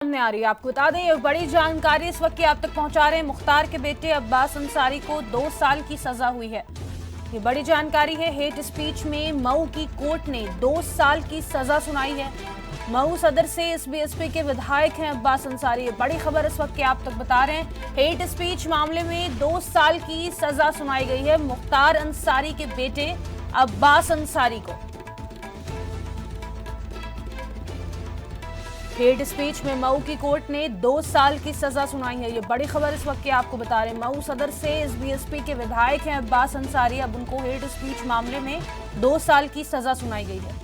सामने आ रही है। आपको बता दें, ये बड़ी जानकारी इस वक्त की आप तक पहुंचा रहे हैं। मुख्तार के बेटे अब्बास अंसारी को 2 साल की सजा हुई है। ये बड़ी जानकारी है। हेट स्पीच में मऊ की कोर्ट ने 2 साल की सजा सुनाई है। मऊ सदर से इस बीएसपी के विधायक हैं अब्बास अंसारी। ये बड़ी खबर इस वक्त की आप तक बता रहे हैं। हेट स्पीच मामले में 2 साल की सजा सुनाई गई है मुख्तार अंसारी के बेटे अब्बास अंसारी को। हेट स्पीच में मऊ की कोर्ट ने 2 साल की सजा सुनाई है। ये बड़ी खबर इस वक्त की आपको बता रहे हैं। मऊ सदर से इस बीएसपी के विधायक हैं अब्बास अंसारी। अब उनको हेट स्पीच मामले में 2 साल की सजा सुनाई गई है।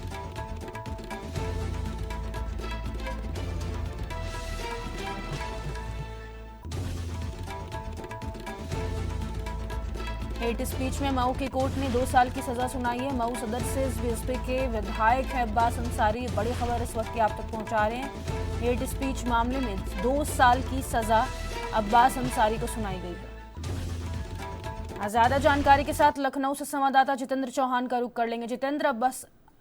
हेट स्पीच में मऊ की कोर्ट ने 2 साल की सजा सुनाई है। मऊ सदर से इस बीएसपी के विधायक हैं अब्बास अंसारी। बड़ी खबर इस वक्त की आप तक पहुंचा रहे हैं। हेट स्पीच मामले में 2 साल की सजा अब्बास अंसारी को सुनाई गई है। ज्यादा जानकारी के साथ लखनऊ से संवाददाता जितेंद्र चौहान का रुख कर लेंगे। जितेंद्र,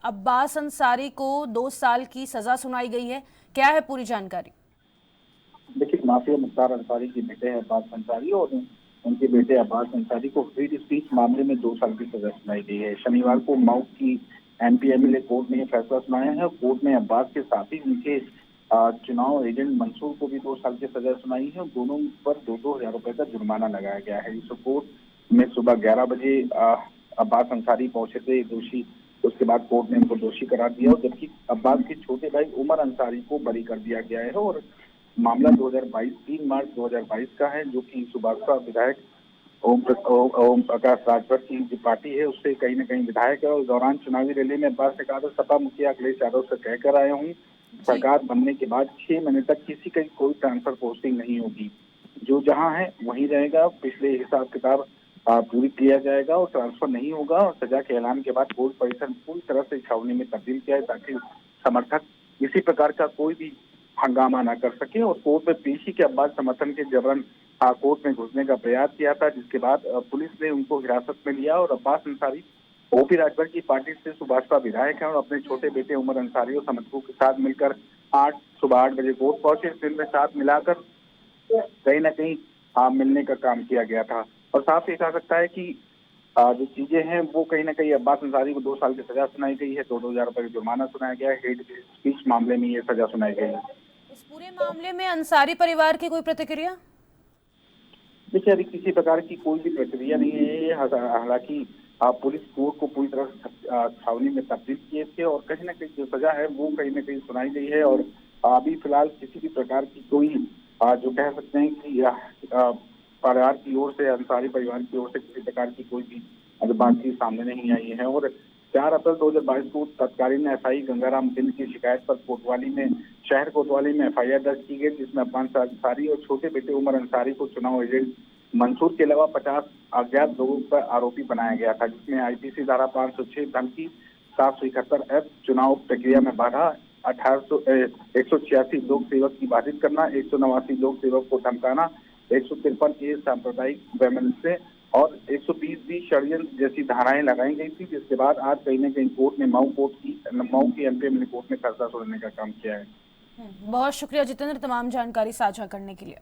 अब्बास अंसारी को 2 साल की सजा सुनाई गई है, क्या है पूरी जानकारी? देखिए, माफिया मुख्तार अंसारी के बेटे हैं अब्बास अंसारी और उनके बेटे अब्बास अंसारी को हेट स्पीच मामले में 2 साल की सजा सुनाई गई है। शनिवार को मऊ की एमपी एमएलए कोर्ट ने यह फैसला सुनाया है। कोर्ट ने अब्बास के साथ ही उनके चुनाव एजेंट मंसूर को भी 2 साल की सजा सुनाई है। दोनों पर 2-2 हजार रुपए का जुर्माना लगाया गया है। इस कोर्ट में सुबह 11 बजे अब्बास अंसारी पहुंचे थे दोषी। उसके बाद कोर्ट ने उनको दोषी करार दिया, जबकि अब्बास के छोटे भाई उमर अंसारी को बरी कर दिया गया है। और मामला 3 मार्च 2022 का है, जो कि सुभाषपा विधायक ओम प्रकाश राजभर की जो पार्टी है उससे कहीं न कहीं विधायक है। और दौरान चुनावी रैली में अब्बास ने कहा था, सपा मुखिया अखिलेश यादव से कहकर आया हूँ, सरकार बनने के बाद 6 महीने तक किसी का कोई ट्रांसफर पोस्टिंग नहीं होगी, जो जहाँ है वहीं रहेगा, पिछले हिसाब किताब पूरी किया जाएगा और ट्रांसफर नहीं होगा। और सजा के ऐलान के बाद कोर्ट परिसर पूरी तरह से छावनी में तब्दील किया है, ताकि समर्थक इसी प्रकार का कोई भी हंगामा न कर सके। और कोर्ट में पेशी के अब्बास समर्थन के जबरन कोर्ट में घुसने का प्रयास किया था, जिसके बाद पुलिस ने उनको हिरासत में लिया। और अब्बास अंसारी ओपी राजभर की पार्टी से सुभाषपा विधायक है और अपने छोटे बेटे उमर अंसारी और समर्थकों के साथ मिलकर सुबह 8 बजे कोर्ट पहुंचे। दिन में साथ मिलाकर कहीं न कहीं मिलने का काम किया गया था। और साफ ही कहा सकता है कि जो चीजें हैं वो कहीं न कहीं अब्बास अंसारी को 2 साल की सजा सुनाई गई है, 2-2 हजार रुपए का जुर्माना सुनाया गया है। हेट स्पीच मामले में ये सजा सुनाई गई है। इस पूरे मामले में अंसारी परिवार की कोई प्रतिक्रिया? देखिए, अभी किसी प्रकार की कोई भी प्रक्रिया नहीं है। हालांकि पुलिस कोर्ट को पूरी तरह से छावनी में तब्दील किए थे और कहीं न कहीं जो सजा है वो कहीं न कहीं सुनाई गई है। और अभी फिलहाल किसी भी प्रकार की कोई जो कह सकते हैं कि परिवार की ओर से, अंसारी परिवार की ओर से किसी प्रकार की कोई भी बातचीत सामने नहीं आई है। और 4 अप्रैल 2022 को तत्कालीन एसआई गंगाराम सिंह की शिकायत पर शहर कोतवाली में एफआईआर दर्ज की गई, जिसमें अब्बास अंसारी और छोटे बेटे उमर अंसारी को चुनाव एजेंट मंसूर के अलावा 50 अज्ञात लोगों पर आरोपी बनाया गया था, जिसमें आईपीसी धारा 506 धमकी, 771F चुनाव प्रक्रिया में बाधा, 186 लोक सेवक की बाधित करना, 189 लोक सेवक को धमकाना, 153A सांप्रदायिक वैमनस्य और 120 भी षड्यंत्र जैसी धाराएं लगाई गई थी। जिसके बाद आज कहीं न कहीं कोर्ट ने मऊ की एमपी एमएलए कोर्ट में फैसला सुनाने का काम किया है। बहुत शुक्रिया जितेंद्र, तमाम जानकारी साझा करने के लिए।